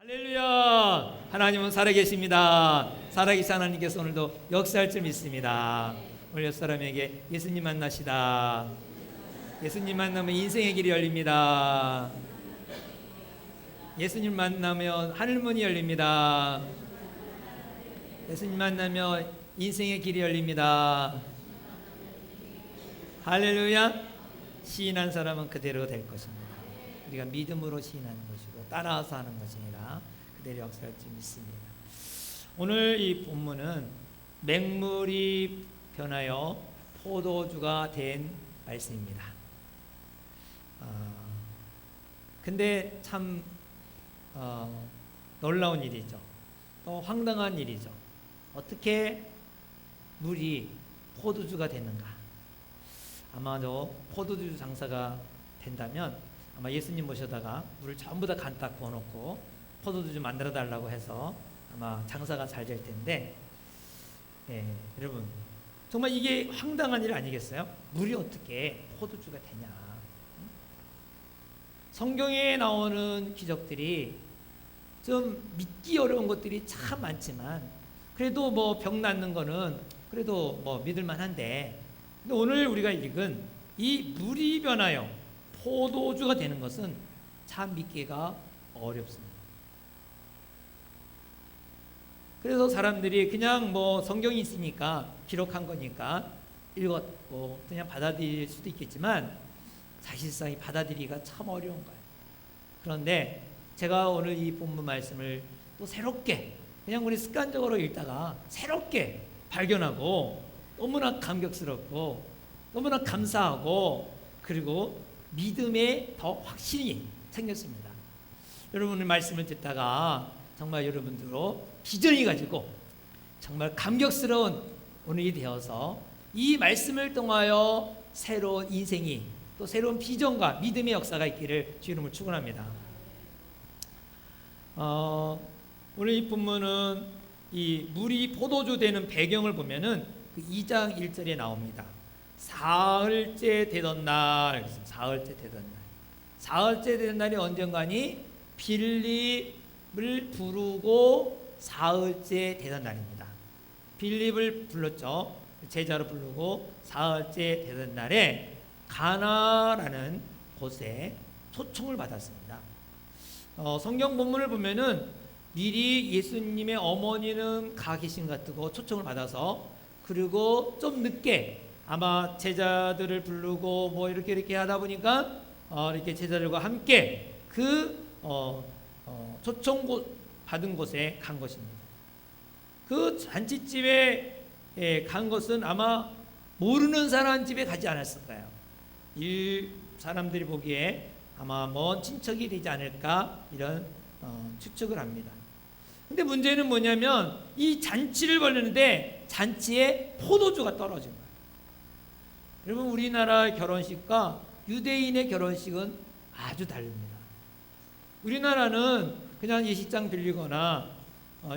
할렐루야! 하나님은 살아계십니다. 살아계신 하나님께서 오늘도 역사할 줄 믿습니다. 오늘 옆 사람에게 예수님 만나시다. 예수님 만나면 인생의 길이 열립니다. 예수님 만나면 하늘문이 열립니다. 예수님 만나면 인생의 길이 열립니다. 할렐루야! 시인한 사람은 그대로 될 것입니다. 우리가 믿음으로 시인하는 것이고 따라서 하는 것이 아니라 그대로 역사할 줄 믿습니다. 오늘 이 본문은 맹물이 변하여 포도주가 된 말씀입니다. 근데 참 놀라운 일이죠. 또 황당한 일이죠. 어떻게 물이 포도주가 되는가? 아마도 포도주 장사가 된다면 아마 예수님 모셔다가 물을 전부 다 간 딱 부어놓고 포도주 만들어 달라고 해서 아마 장사가 잘 될 텐데, 여러분 정말 이게 황당한 일 아니겠어요? 물이 어떻게 포도주가 되냐? 성경에 나오는 기적들이 좀 믿기 어려운 것들이 참 많지만 그래도 뭐 병 낫는 거는 그래도 뭐 믿을만한데, 근데 오늘 우리가 읽은 이 물이 변하여 포도주가 되는 것은 참 믿기가 어렵습니다. 그래서 사람들이 그냥 뭐 성경이 있으니까 기록한 거니까 읽었고 그냥 받아들일 수도 있겠지만 사실상 이 받아들이기가 참 어려운 거예요. 그런데 제가 오늘 이 본문 말씀을 또 새롭게 그냥 우리 습관적으로 읽다가 새롭게 발견하고 너무나 감격스럽고 너무나 감사하고 그리고 믿음에 더 확신이 생겼습니다. 여러분의 말씀을 듣다가 정말 여러분들로 비전이 가지고 정말 감격스러운 오늘이 되어서 이 말씀을 통하여 새로운 인생이 또 새로운 비전과 믿음의 역사가 있기를 주 이름으로 축원합니다. 오늘 이 본문은 이 물이 포도주 되는 배경을 보면은 그 2장 1절에 나옵니다. 사흘째 되던 날, 사흘째 되던 날. 사흘째 되던 날이 언젠가니 빌립을 부르고 사흘째 되던 날입니다. 빌립을 불렀죠. 제자로 부르고 사흘째 되던 날에 가나라는 곳에 초청을 받았습니다. 성경 본문을 보면은 미리 예수님의 어머니는 가 계신 것 같고 초청을 받아서 그리고 좀 늦게 아마 제자들을 부르고 뭐 이렇게 하다 보니까 이렇게 제자들과 함께 그 초청 받은 곳에 간 것입니다. 그 잔치집에 간 것은 아마 모르는 사람 집에 가지 않았을 거예요. 사람들이 보기에 아마 먼 친척이 되지 않을까 이런 추측을 합니다. 근데 문제는 뭐냐면 이 잔치를 벌리는데 잔치에 포도주가 떨어진 거예요. 여러분 우리나라 결혼식과 유대인의 결혼식은 아주 다릅니다. 우리나라는 그냥 예식장 빌리거나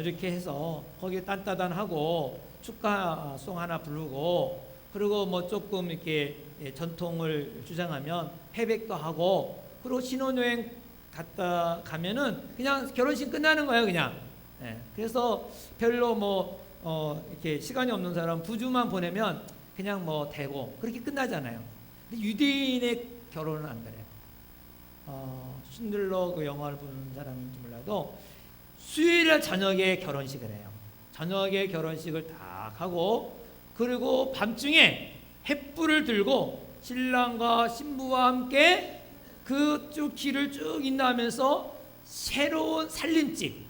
이렇게 해서 거기에 딴따단하고 축가송 하나 부르고 그리고 뭐 조금 이렇게 전통을 주장하면 패백도 하고 그리고 신혼여행 갔다 가면은 그냥 결혼식 끝나는 거예요 그냥. 그래서 별로 뭐 이렇게 시간이 없는 사람 부주만 보내면 그냥 뭐 되고 그렇게 끝나잖아요. 근데 유대인의 결혼은 안 그래요. 신들러 그 영화를 보는 사람인지 몰라도 수요일 저녁에 결혼식을 해요. 저녁에 결혼식을 딱 하고 그리고 밤중에 횃불을 들고 신랑과 신부와 함께 그 쭉 길을 쭉 인도하면서 새로운 살림집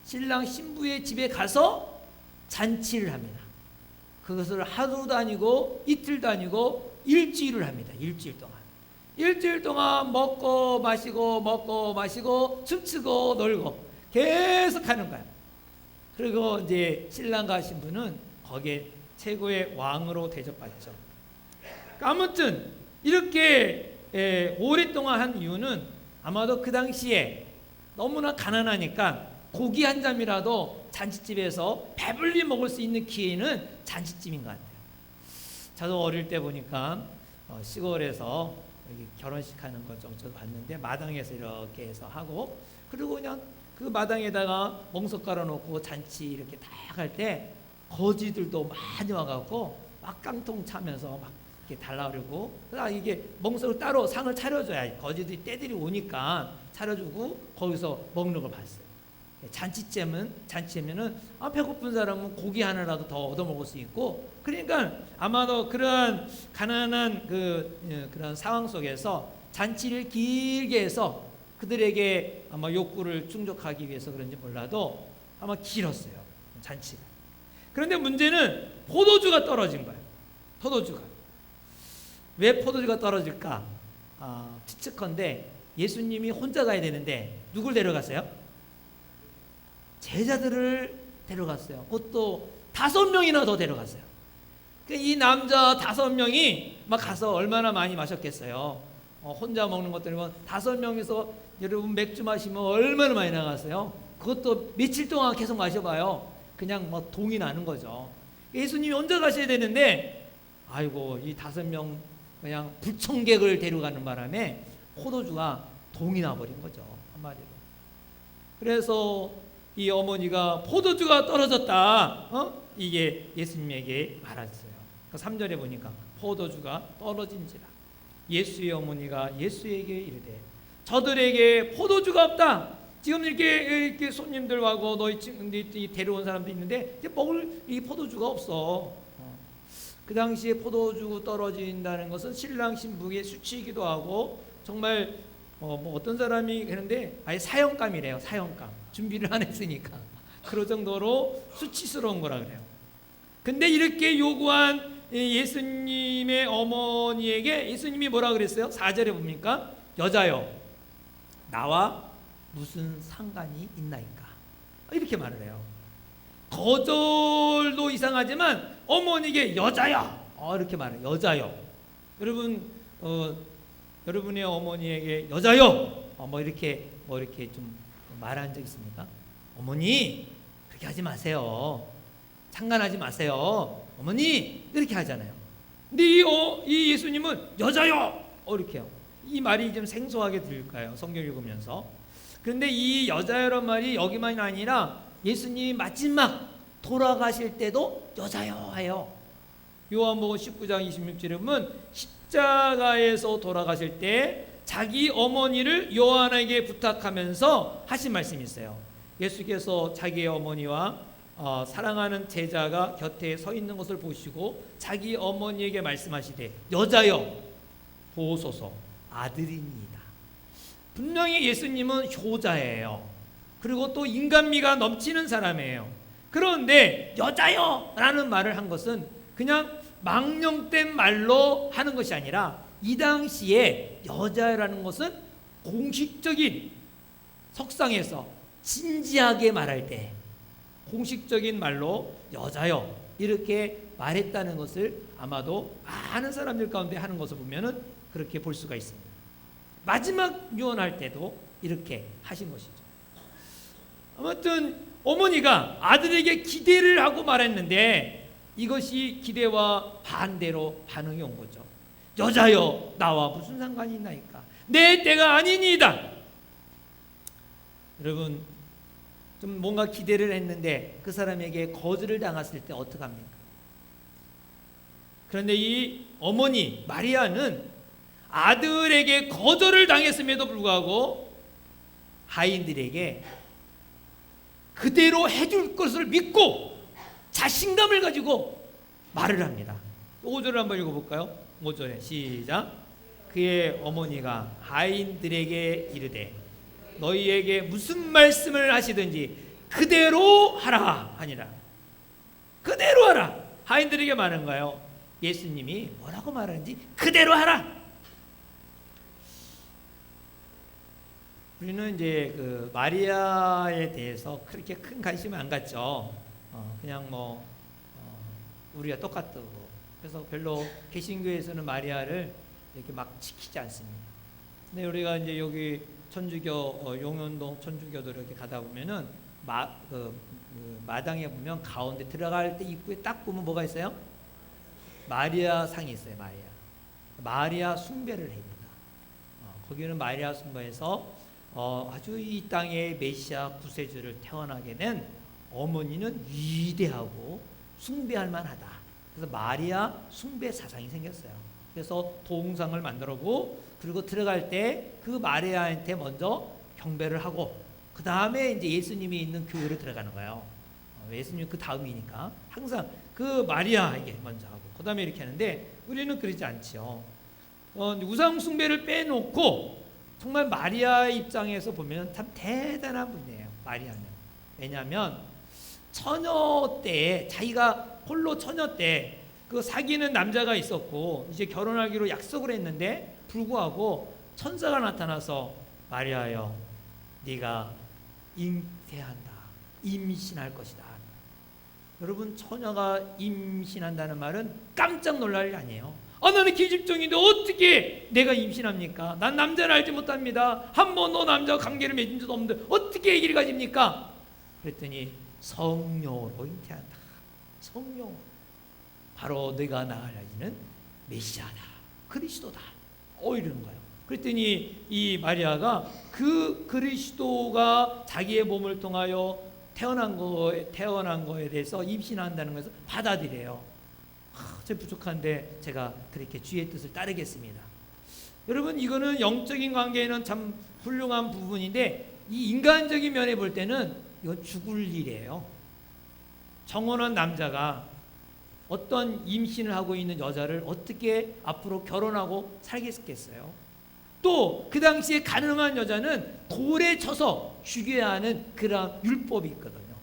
신랑 신부의 집에 가서 잔치를 합니다. 그것을 하루도 아니고 이틀도 아니고 일주일을 합니다. 일주일 동안 먹고 마시고 춤추고 놀고 계속 하는 거예요. 그리고 이제 신랑과 신부는 거기에 최고의 왕으로 대접받죠. 아무튼 이렇게 오랫동안 한 이유는 아마도 그 당시에 너무나 가난하니까 고기 한 점이라도 잔치집에서 배불리 먹을 수 있는 기회는 잔치집인 것 같아요. 저도 어릴 때 보니까 시골에서 여기 결혼식 하는 거 좀 봤는데 마당에서 이렇게 해서 하고 그리고 그냥 그 마당에다가 멍석 깔아놓고 잔치 이렇게 딱 할 때 거지들도 많이 와갖고 막 깡통 차면서 막 이렇게 달라오려고, 이게 멍석을 따로 상을 차려줘야 거지들이 떼들이 오니까 차려주고 거기서 먹는 걸 봤어요. 잔치면은 배고픈 사람은 고기 하나라도 더 얻어 먹을 수 있고, 그러니까 아마도 그런 가난한 그런 상황 속에서 잔치를 길게 해서 그들에게 아마 욕구를 충족하기 위해서 그런지 몰라도 아마 길었어요, 잔치가. 그런데 문제는 포도주가 떨어진 거예요. 포도주가. 왜 포도주가 떨어질까? 추측컨대 예수님이 혼자 가야 되는데 누굴 데려갔어요? 제자들을 데려갔어요. 그것도 5명이나 더 데려갔어요. 이 남자 5명이 막 가서 얼마나 많이 마셨겠어요. 혼자 먹는 것들이면 5명이서 여러분 맥주 마시면 얼마나 많이 나갔어요. 그것도 며칠 동안 계속 마셔봐요. 그냥 뭐 동이 나는 거죠. 예수님이 혼자 가셔야 되는데, 아이고, 이 5명 그냥 불청객을 데려가는 바람에 포도주가 동이 나버린 거죠, 한마디로. 그래서 이 어머니가 포도주가 떨어졌다, 이게 예수님에게 말했어요. 3절에 보니까 포도주가 떨어진지라. 예수의 어머니가 예수에게 이르되 저들에게 포도주가 없다. 지금 이렇게 손님들하고 너희 데려온 사람도 있는데 이제 먹을 이 포도주가 없어. 그 당시에 포도주 떨어진다는 것은 신랑 신부의 수치이기도 하고, 정말 뭐 어떤 사람이 그런데 아예 사형감이래요. 사형감. 준비를 안 했으니까. 그럴 정도로 수치스러운 거라 그래요. 근데 이렇게 요구한 예수님의 어머니에게 예수님이 뭐라 그랬어요? 4절에 봅니까? 여자여, 나와 무슨 상관이 있나이까? 이렇게 말을 해요. 거절도 이상하지만 어머니에게 여자여, 이렇게 말해요. 여자여. 여러분, 여러분의 어머니에게 여자여, 이렇게 좀 말한 적 있습니까? 어머니, 그렇게 하지 마세요. 상관하지 마세요. 어머니, 이렇게 하잖아요. 근데 이 예수님은 여자여, 이렇게 해요. 이 말이 좀 생소하게 들릴까요? 성경 읽으면서. 그런데 이 여자여란 말이 여기만이 아니라 예수님이 마지막 돌아가실 때도 여자여 해요. 요한복음 19장 26절에 보면 십자가에서 돌아가실 때 자기 어머니를 요한에게 부탁하면서 하신 말씀이 있어요. 예수께서 자기의 어머니와 사랑하는 제자가 곁에 서 있는 것을 보시고 자기 어머니에게 말씀하시되 여자여 보소서 아들입니다. 분명히 예수님은 효자예요. 그리고 또 인간미가 넘치는 사람이에요. 그런데 여자여 라는 말을 한 것은 그냥 망령된 말로 하는 것이 아니라 이 당시에 여자라는 것은 공식적인, 석상에서 진지하게 말할 때 공식적인 말로 여자여 이렇게 말했다는 것을 아마도 많은 사람들 가운데 하는 것을 보면은 그렇게 볼 수가 있습니다. 마지막 유언할 때도 이렇게 하신 것이죠. 아무튼 어머니가 아들에게 기대를 하고 말했는데 이것이 기대와 반대로 반응이 온 거죠. 여자여, 나와 무슨 상관이 있나이까? 내 때가 아니니이다. 여러분, 좀 뭔가 기대를 했는데 그 사람에게 거절을 당했을 때 어떡합니까? 그런데 이 어머니 마리아는 아들에게 거절을 당했음에도 불구하고 하인들에게 그대로 해줄 것을 믿고 자신감을 가지고 말을 합니다. 5절을 한번 읽어볼까요? 5절에 시작. 그의 어머니가 하인들에게 이르되 너희에게 무슨 말씀을 하시든지 그대로 하라 하니라. 그대로 하라. 하인들에게 말한 거예요. 예수님이 뭐라고 말하는지 그대로 하라. 우리는 이제 그 마리아에 대해서 그렇게 큰 관심을 안 갖죠. 그냥 우리가 똑같고, 그래서 별로 개신교에서는 마리아를 이렇게 막 지키지 않습니다. 근데 우리가 이제 여기 천주교 용현동 천주교도 이렇게 가다 보면은 마당에 보면 가운데 들어갈 때 입구에 딱 보면 뭐가 있어요? 마리아 상이 있어요. 마리아 숭배를 합니다. 거기는 마리아 숭배에서 아주 이 땅에 메시아 구세주를 태어나게 된 어머니는 위대하고 숭배할 만하다. 그래서 마리아 숭배 사상이 생겼어요. 그래서 동상을 만들고 그리고 들어갈 때 그 마리아한테 먼저 경배를 하고 그 다음에 이제 예수님이 있는 교회로 들어가는 거예요. 예수님 그 다음이니까 항상 그 마리아에게 먼저 하고 그 다음에 이렇게 하는데 우리는 그러지 않지요. 우상 숭배를 빼놓고 정말 마리아 입장에서 보면 참 대단한 분이에요. 마리아는. 왜냐하면 처녀 때 자기가 홀로 처녀 때 그 사귀는 남자가 있었고 이제 결혼하기로 약속을 했는데 불구하고 천사가 나타나서 마리아여 네가 잉태한다. 임신할 것이다. 여러분 처녀가 임신한다는 말은 깜짝 놀랄 일 아니에요. 나는 기집종인데 어떻게 내가 임신합니까? 난 남자를 알지 못합니다. 한 번도 남자와 관계를 맺은 적도 없는데 어떻게 아기를 가집니까? 그랬더니 성령으로 잉태한다. 성령. 바로 네가 낳아야지는 메시아다. 그리스도다. 이러는 거예요. 그랬더니 이 마리아가 그 그리스도가 자기의 몸을 통하여 태어난 거에 대해서 임신한다는 것을 받아들여요. 제 부족한데 제가 그렇게 주의 뜻을 따르겠습니다. 여러분 이거는 영적인 관계에는 참 훌륭한 부분인데 이 인간적인 면에 볼 때는 이건 죽을 일이에요. 정혼한 남자가 어떤 임신을 하고 있는 여자를 어떻게 앞으로 결혼하고 살겠겠어요? 또 그 당시에 가능한 여자는 돌에 쳐서 죽여야 하는 그런 율법이 있거든요.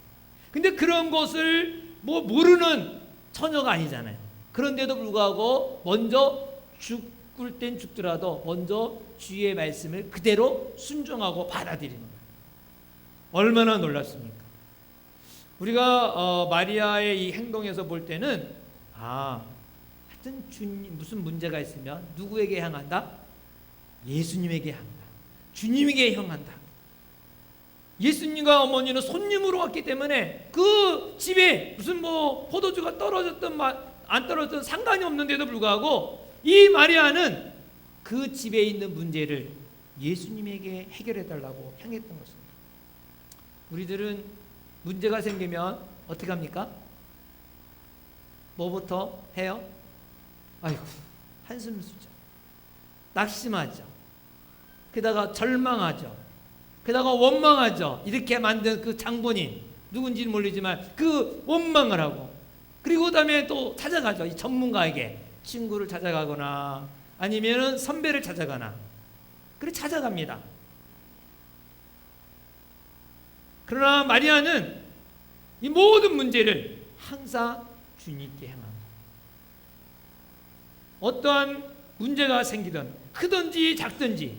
근데 그런 것을 모르는 처녀가 아니잖아요. 그런데도 불구하고 먼저 죽을 땐 죽더라도 먼저 주의 말씀을 그대로 순종하고 받아들이는 거예요. 얼마나 놀랐습니까? 우리가 마리아의 이 행동에서 볼 때는 하여튼 주님 무슨 문제가 있으면 누구에게 향한다? 예수님에게 향한다. 주님에게 향한다. 예수님과 어머니는 손님으로 왔기 때문에 그 집에 무슨 포도주가 떨어졌든 안 떨어졌든 상관이 없는데도 불구하고 이 마리아는 그 집에 있는 문제를 예수님에게 해결해 달라고 향했던 것입니다. 우리들은 문제가 생기면 어떻게 합니까? 뭐부터 해요? 아이고 한숨 쉬죠. 낙심하죠. 게다가 절망하죠. 게다가 원망하죠. 이렇게 만든 그 장본인 누군지는 모르지만 그 원망을 하고 그리고 그다음에 또 찾아가죠. 이 전문가에게 친구를 찾아가거나 아니면은 선배를 찾아가나 그래 찾아갑니다. 그러나 마리아는 이 모든 문제를 항상 주님께 향합니다. 어떠한 문제가 생기든 크든지 작든지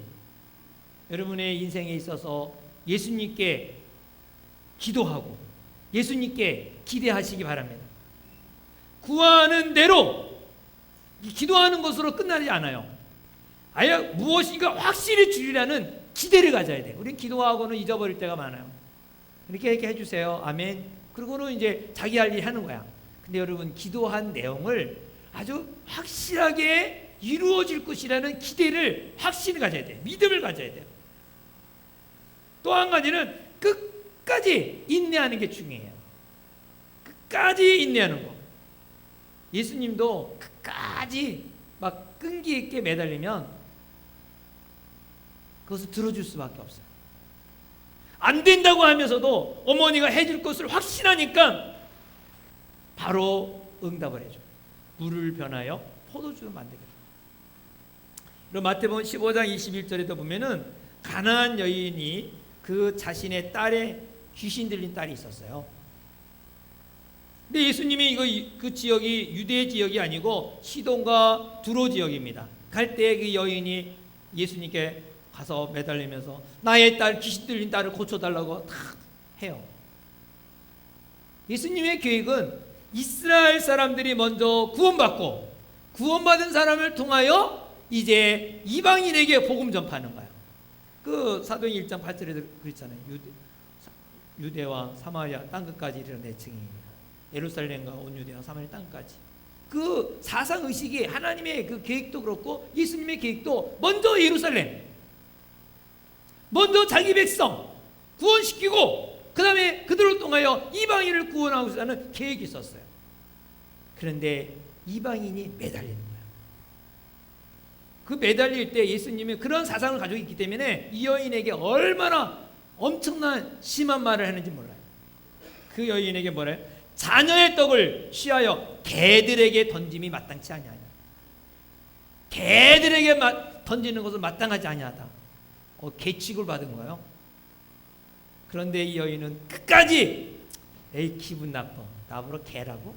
여러분의 인생에 있어서 예수님께 기도하고 예수님께 기대하시기 바랍니다. 구하는 대로 기도하는 것으로 끝나지 않아요. 아예 무엇인가 확실히 주리라는 기대를 가져야 돼요. 우리는 기도하고는 잊어버릴 때가 많아요. 이렇게 해주세요. 아멘. 그리고는 이제 자기 할 일 하는 거야. 근데 여러분 기도한 내용을 아주 확실하게 이루어질 것이라는 기대를 확신을 가져야 돼요. 믿음을 가져야 돼요. 또 한 가지는 끝까지 인내하는 게 중요해요. 끝까지 인내하는 거. 예수님도 끝까지 막 끈기 있게 매달리면 그것을 들어줄 수밖에 없어요. 안 된다고 하면서도 어머니가 해줄 것을 확신하니까 바로 응답을 해줘요. 물을 변하여 포도주를 만들게 돼요. 그리고 마태복음 15장 21절에도 보면은 가나안 여인이 그 자신의 딸의 귀신 들린 딸이 있었어요. 근데 예수님이 그 지역이 유대 지역이 아니고 시돈과 두로 지역입니다. 갈 때 그 여인이 예수님께 가서 매달리면서 나의 딸 귀신 들린 딸을 고쳐달라고 탁 해요. 예수님의 계획은 이스라엘 사람들이 먼저 구원받고 구원받은 사람을 통하여 이제 이방인에게 복음 전파하는 거예요. 그 사도행 1장 8절에도 그랬잖아요. 유대와 사마리아 땅끝까지 이르는 내층입니다. 예루살렘과 온 유대와 사마리아 땅까지. 그 사상 의식이 하나님의 그 계획도 그렇고 예수님의 계획도 먼저 예루살렘. 먼저 자기 백성 구원시키고 그 다음에 그들을 통하여 이방인을 구원하고자 계획이 있었어요. 그런데 이방인이 매달리는 거예요. 그 매달릴 때 예수님이 그런 사상을 가지고 있기 때문에 이 여인에게 얼마나 엄청난 심한 말을 했는지 몰라요. 그 여인에게 뭐래요? 자녀의 떡을 취하여 개들에게 던짐이 마땅치 아니하냐. 개들에게 던지는 것은 마땅하지 아니하다. 계칙을 받은 거예요. 그런데 이 여인은 끝까지 에이 기분 나빠. 나보러 개라고?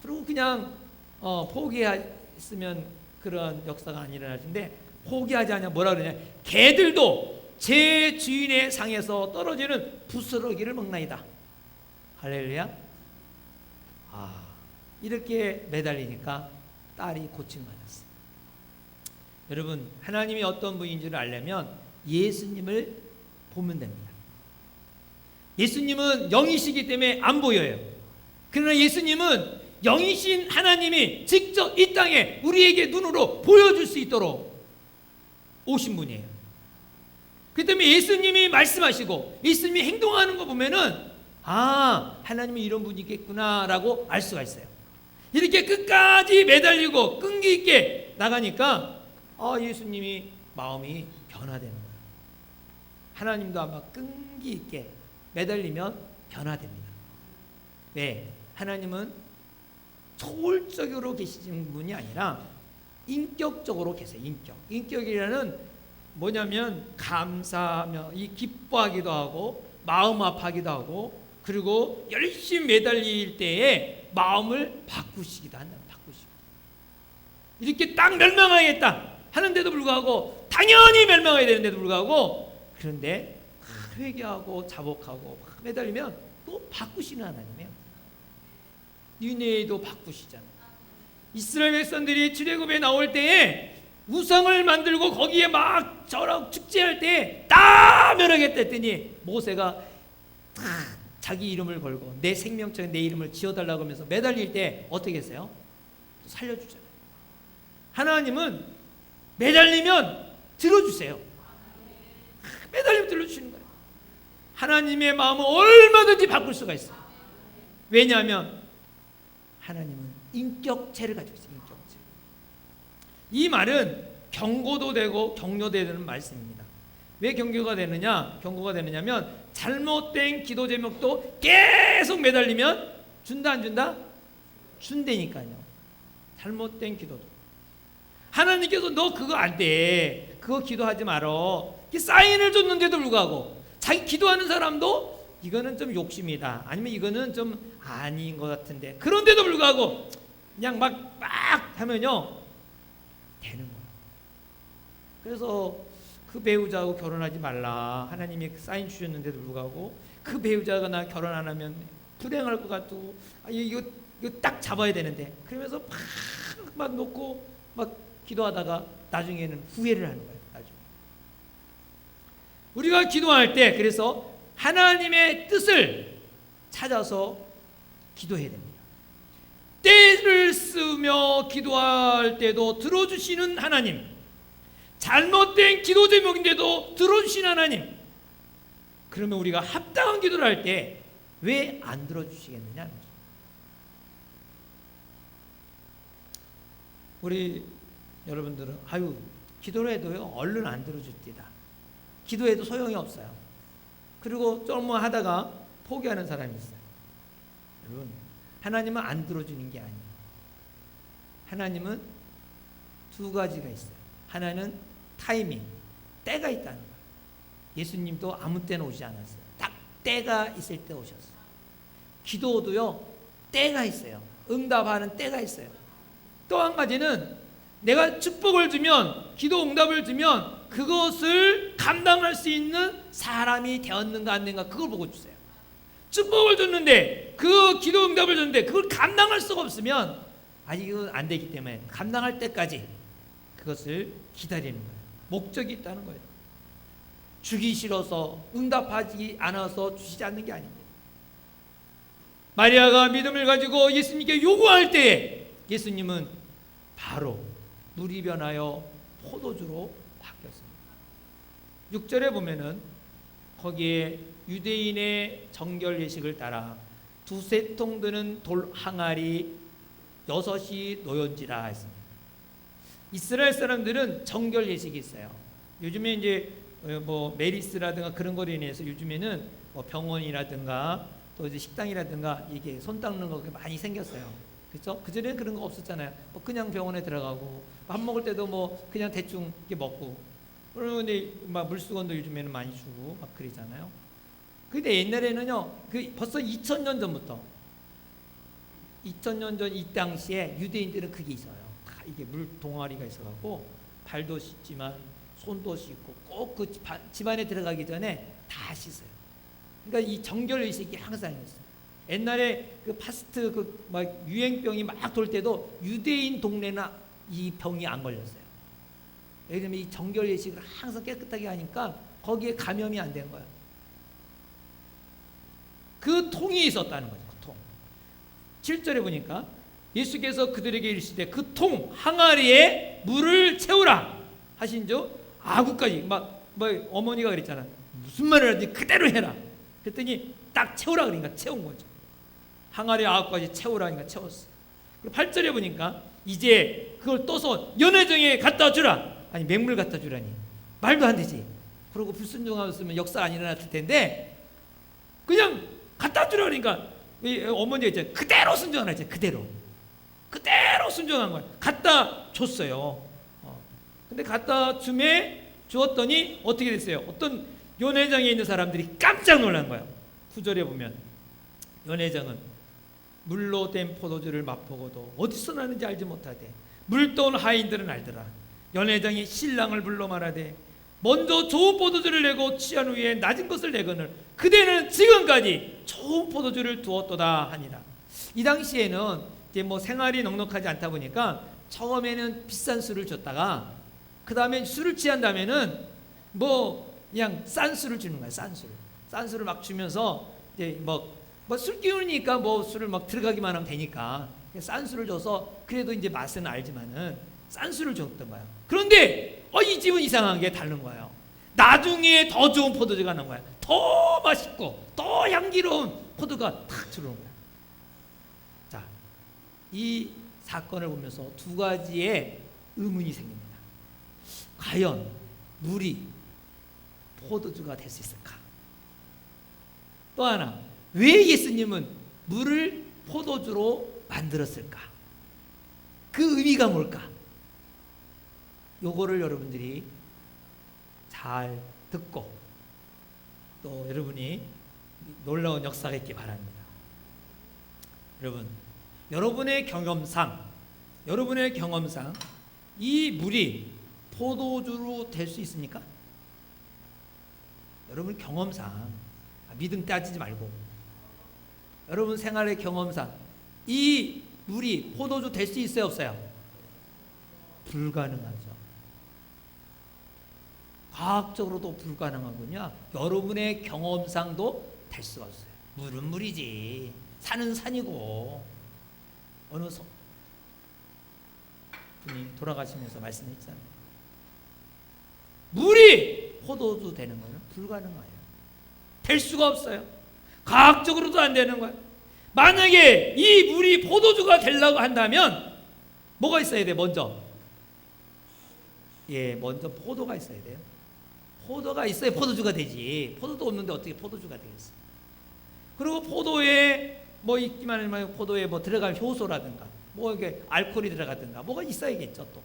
그리고 그냥 포기했으면 그런 역사가 안 일어날 텐데 포기하지 않냐. 뭐라 그러냐. 개들도 제 주인의 상에서 떨어지는 부스러기를 먹나이다. 할렐루야. 이렇게 매달리니까 딸이 고침 맞았어요. 여러분, 하나님이 어떤 분인지를 알려면 예수님을 보면 됩니다. 예수님은 영이시기 때문에 안 보여요. 그러나 예수님은 영이신 하나님이 직접 이 땅에 우리에게 눈으로 보여줄 수 있도록 오신 분이에요. 그 때문에 예수님이 말씀하시고 예수님이 행동하는 거 보면은 하나님은 이런 분이겠구나라고 알 수가 있어요. 이렇게 끝까지 매달리고 끈기 있게 나가니까 예수님이 마음이 변화되는 거예요. 하나님도 아마 끈기 있게 매달리면 변화됩니다. 왜? 하나님은 초월적으로 계시는 분이 아니라 인격적으로 계세요. 인격이라는 뭐냐면 감사하며 기뻐하기도 하고 마음 아파하기도 하고 그리고 열심히 매달릴 때에 마음을 바꾸시기도 한다. 이렇게 딱 멸망하겠다 하는데도 불구하고 당연히 멸망해야 되는데도 불구하고 그런데 회개하고 자복하고 매달리면 또 바꾸시는 하나님이에요. 니네도 바꾸시잖아요. 이스라엘 백성들이 출애굽에 나올 때에 우상을 만들고 거기에 막 저랑 축제할 때 다 멸하겠다 했더니 모세가 자기 이름을 걸고 내 생명처에 내 이름을 지어달라고 하면서 매달릴 때 어떻게 했어요? 살려주잖아요. 하나님은 매달리면 들어주세요. 매달리면 들어주시는 거예요. 하나님의 마음은 얼마든지 바꿀 수가 있어요. 왜냐하면 하나님은 인격체를 가지고 있어요. 인격체. 이 말은 경고도 되고 격려도 되는 말씀입니다. 왜 경고가 되느냐면 잘못된 기도 제목도 계속 매달리면 준다 안 준다? 준다니까요. 잘못된 기도도. 하나님께서 너 그거 안 돼. 그거 기도하지 말어. 사인을 줬는데도 불구하고 자기 기도하는 사람도 이거는 좀 욕심이다. 아니면 이거는 좀 아닌 것 같은데. 그런데도 불구하고 그냥 막 하면요. 되는 거예요. 그래서 그 배우자하고 결혼하지 말라. 하나님이 사인 주셨는데도 불구하고 그 배우자가 나 결혼 안 하면 불행할 것 같고 이거 딱 잡아야 되는데 그러면서 막 놓고 막 기도하다가 나중에는 후회를 하는 거예요. 나중에. 우리가 기도할 때 그래서 하나님의 뜻을 찾아서 기도해야 됩니다. 때를 쓰며 기도할 때도 들어주시는 하나님, 잘못된 기도 제목인데도 들어주시는 하나님. 그러면 우리가 합당한 기도를 할 때 왜 안 들어주시겠느냐? 우리 여러분들은 기도를 해도요 얼른 안 들어줍니다. 기도해도 소용이 없어요. 그리고 좀 하다가 포기하는 사람이 있어요. 여러분, 하나님은 안 들어주는 게 아니에요. 하나님은 두 가지가 있어요. 하나는 타이밍, 때가 있다는 거예요. 예수님도 아무 때나 오지 않았어요. 딱 때가 있을 때 오셨어요. 기도도요 때가 있어요. 응답하는 때가 있어요. 또 한 가지는 내가 축복을 주면, 기도 응답을 주면 그것을 감당할 수 있는 사람이 되었는가 안 되는가 그걸 보고 주세요. 축복을 줬는데 그 기도 응답을 줬는데 그걸 감당할 수가 없으면 아직은 안 되기 때문에 감당할 때까지 그것을 기다리는 거예요. 목적이 있다는 거예요. 주기 싫어서 응답하지 않아서 주시지 않는 게 아닙니다. 마리아가 믿음을 가지고 예수님께 요구할 때에 예수님은 바로 물이 변하여 포도주로 바뀌었습니다. 6절에 보면은 거기에 유대인의 정결 예식을 따라 두세 통 드는 돌 항아리 6이 놓였지라 했습니다. 이스라엘 사람들은 정결 예식이 있어요. 요즘에 이제 뭐 메리스라든가 그런 거로 인해서 요즘에는 뭐 병원이라든가 또 이제 식당이라든가 이게 손 닦는 거 많이 생겼어요. 그렇죠? 그전에는 그런 거 없었잖아요. 뭐 그냥 병원에 들어가고 밥 먹을 때도 뭐 그냥 대충 이렇게 먹고, 그런데 막 물수건도 요즘에는 많이 주고 막 그러잖아요. 근데 옛날에는요, 그 벌써 2000년 전부터 2000년 전 이 당시에 유대인들은 그게 있어요. 다 이게 물 동아리가 있어갖고 발도 씻지만 손도 씻고 꼭 그 집안에 들어가기 전에 다 씻어요. 그러니까 이 정결 의식이 항상 있어요. 옛날에 그 파스트 그 막 유행병이 막 돌 때도 유대인 동네는 이 병이 안 걸렸어요. 왜냐면 이 정결 의식을 항상 깨끗하게 하니까 거기에 감염이 안 된 거예요. 그 통이 있었다는 거죠. 그 통. 7절에 보니까 예수께서 그들에게 이르시되 그 통 항아리에 물을 채우라 하신즉 아구까지 뭐 어머니가 그랬잖아. 무슨 말을 하든지 그대로 해라. 그랬더니 딱 채우라 그러니까 채운 거죠. 항아리 아구까지 채우라니까 채웠어. 그리고 8절에 보니까 이제 그걸 떠서 연회장에 갖다 주라. 아니 맹물 갖다 주라니 말도 안 되지. 그러고 불순종하였으면 역사 안 일어났을 텐데 그냥 갖다 주라 그러니까 어머니가 이제 그대로 순종하라 이제 그대로 순종한 거야. 갖다 줬어요. 근데 갖다 주었더니 어떻게 됐어요? 어떤 연회장에 있는 사람들이 깜짝 놀란 거예요. 9절에 보면 연회장은 물로 된 포도주를 맛보고도 어디서 나는지 알지 못하되 물떠온 하인들은 알더라. 연회장이 신랑을 불러 말하되 먼저 좋은 포도주를 내고 취한 후에 낮은 것을 내거늘 그대는 지금까지 좋은 포도주를 두었도다 하니라. 이 당시에는 이제 뭐 생활이 넉넉하지 않다 보니까 처음에는 비싼 술을 줬다가 그 다음에 술을 취한 다음에는 뭐 그냥 싼 술을 주는 거야. 싼 술을 막 주면서 이제 뭐 술 기운이니까 뭐 술을 막 들어가기만 하면 되니까 싼 술을 줘서 그래도 이제 맛은 알지만은 싼 술을 줬던 거야. 그런데 이 집은 이상한 게 다른 거예요. 나중에 더 좋은 포도주가 나온 거야. 더 맛있고 더 향기로운 포도가 탁 들어온 거야. 자, 이 사건을 보면서 두 가지의 의문이 생깁니다. 과연 물이 포도주가 될 수 있을까? 또 하나, 왜 예수님은 물을 포도주로 만들었을까? 그 의미가 뭘까? 요거를 여러분들이 잘 듣고 또 여러분이 놀라운 역사가 있기 바랍니다. 여러분, 여러분의 경험상 이 물이 포도주로 될 수 있습니까? 여러분 경험상, 믿음 따지지 말고 여러분 생활의 경험상 이 물이 포도주 될 수 있어요, 없어요? 불가능하죠. 과학적으로도 불가능하군요. 여러분의 경험상도 될 수가 없어요. 물은 물이지, 산은 산이고. 어느 분이 돌아가시면서 말씀했잖아요. 물이 포도주 되는 거는 불가능해요. 될 수가 없어요. 과학적으로도 안 되는 거예요. 만약에 이 물이 포도주가 되려고 한다면 뭐가 있어야 돼? 먼저 포도가 있어야 돼요. 포도가 있어야 포도주가 되지. 포도도 없는데 어떻게 포도주가 되겠어? 그리고 포도에 뭐 있기만 하면 포도에 뭐 들어갈 효소라든가 뭐 이게 알코올이 들어가든가 뭐가 있어야겠죠. 또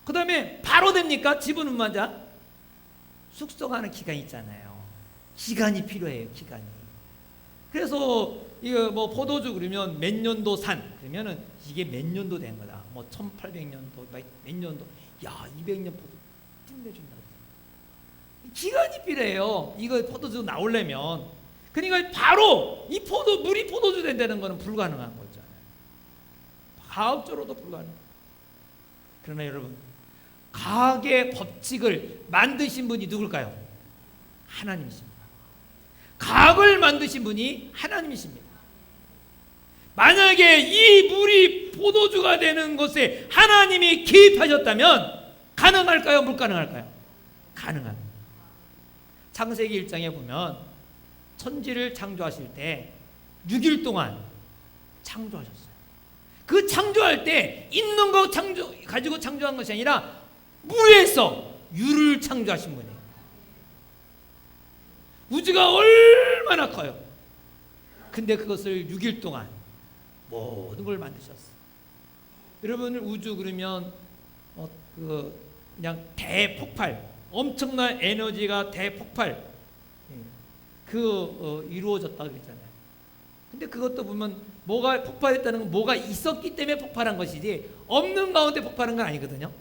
그 다음에 바로 됩니까? 집어넣자마자 숙성하는 기간이 있잖아요. 기간이 필요해요. 기간이. 그래서 이거 뭐 포도주 그러면 몇 년도 산 그러면은 이게 몇 년도 된 거다. 뭐 1800년도 몇 년도, 야 200년 포도 끝내준다. 기간이 필요해요. 이거 포도주 나오려면. 그러니까 바로 이 물이 포도주 된다는 거는 불가능한 거잖아요. 과학적으로도 불가능. 그러나 여러분, 과학의 법칙을 만드신 분이 누굴까요? 하나님이십니다. 과학을 만드신 분이 하나님이십니다. 만약에 이 물이 포도주가 되는 것에 하나님이 개입하셨다면 가능할까요? 불가능할까요? 가능합니다. 창세기 1장에 보면 천지를 창조하실 때 6일 동안 창조하셨어요. 그 창조할 때 있는 거 가지고 창조한 것이 아니라 물에서 유를 창조하신 분이에요. 우주가 얼마나 커요. 근데 그것을 6일 동안 모든 걸 만드셨어요. 여러분, 우주 그러면 그냥 대폭발, 엄청난 에너지가 대폭발 이루어졌다 그랬잖아요. 근데 그것도 보면 뭐가 폭발했다는 건 뭐가 있었기 때문에 폭발한 것이지 없는 가운데 폭발한 건 아니거든요.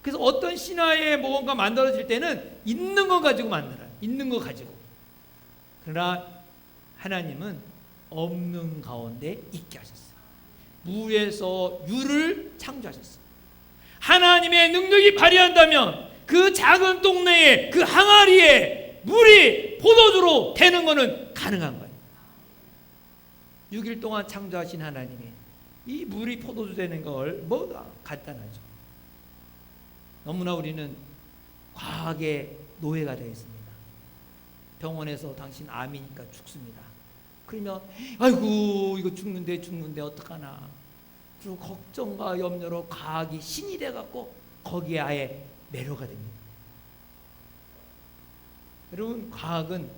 그래서 어떤 신화에 뭔가 만들어질 때는 있는 거 가지고 만들어요. 있는 거 가지고. 그러나 하나님은 없는 가운데 있게 하셨어요. 무에서 유를 창조하셨어요. 하나님의 능력이 발휘한다면 그 작은 동네에 그 항아리에 물이 포도주로 되는 것은 가능한 거예요. 6일 동안 창조하신 하나님이 이 물이 포도주 되는 걸 뭐가 간단하죠. 너무나 우리는 과학의 노예가 되어 있습니다. 병원에서 당신 암이니까 죽습니다. 그러면 아이고 이거 죽는데 어떡하나. 그리고 걱정과 염려로 과학이 신이 돼갖고 거기에 아예 매료가 됩니다. 여러분, 과학은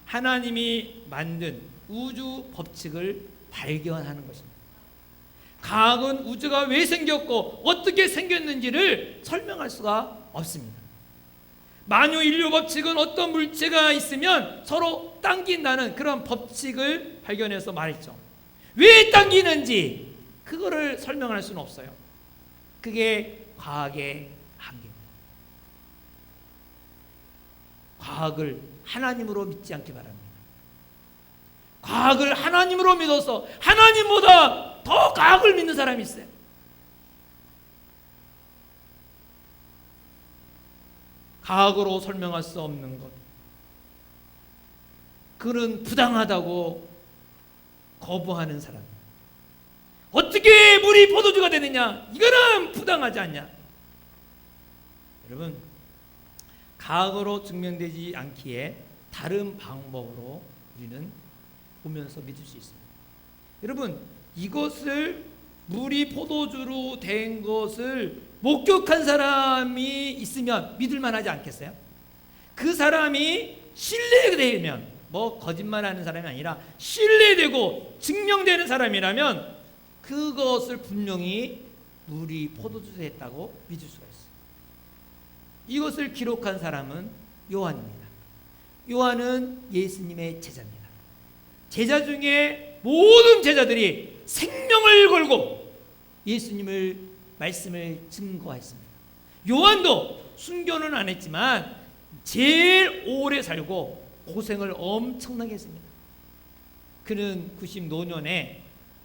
하나님이 만든 우주 법칙을 발견하는 것입니다. 과학은 우주가 왜 생겼고 어떻게 생겼는지를 설명할 수가 없습니다. 만유인류 법칙은 어떤 물체가 있으면 서로 당긴다는 그런 법칙을 발견해서 말했죠. 왜 당기는지 그거를 설명할 수는 없어요. 그게 과학의 한계입니다. 과학을 하나님으로 믿지 않기 바랍니다. 과학을 하나님으로 믿어서 하나님보다 더 과학을 믿는 사람이 있어요. 과학으로 설명할 수 없는 것, 그는 부당하다고 거부하는 사람. 어떻게 물이 포도주가 되느냐? 이거는 부당하지 않냐? 여러분, 과학으로 증명되지 않기에 다른 방법으로 우리는 보면서 믿을 수 있습니다. 여러분, 이것을 물이 포도주로 된 것을 목격한 사람이 있으면 믿을만하지 않겠어요? 그 사람이 신뢰되면, 뭐 거짓말하는 사람이 아니라 신뢰되고 증명되는 사람이라면 그것을 분명히 물이 포도주로 됐다고 믿을 수가 있어요. 이것을 기록한 사람은 요한입니다. 요한은 예수님의 제자입니다. 제자 중에 모든 제자들이 생명을 걸고 예수님을 말씀을 증거했습니다. 요한도 순교는 안 했지만 제일 오래 살고 고생을 엄청나게 했습니다. 그는 90노년에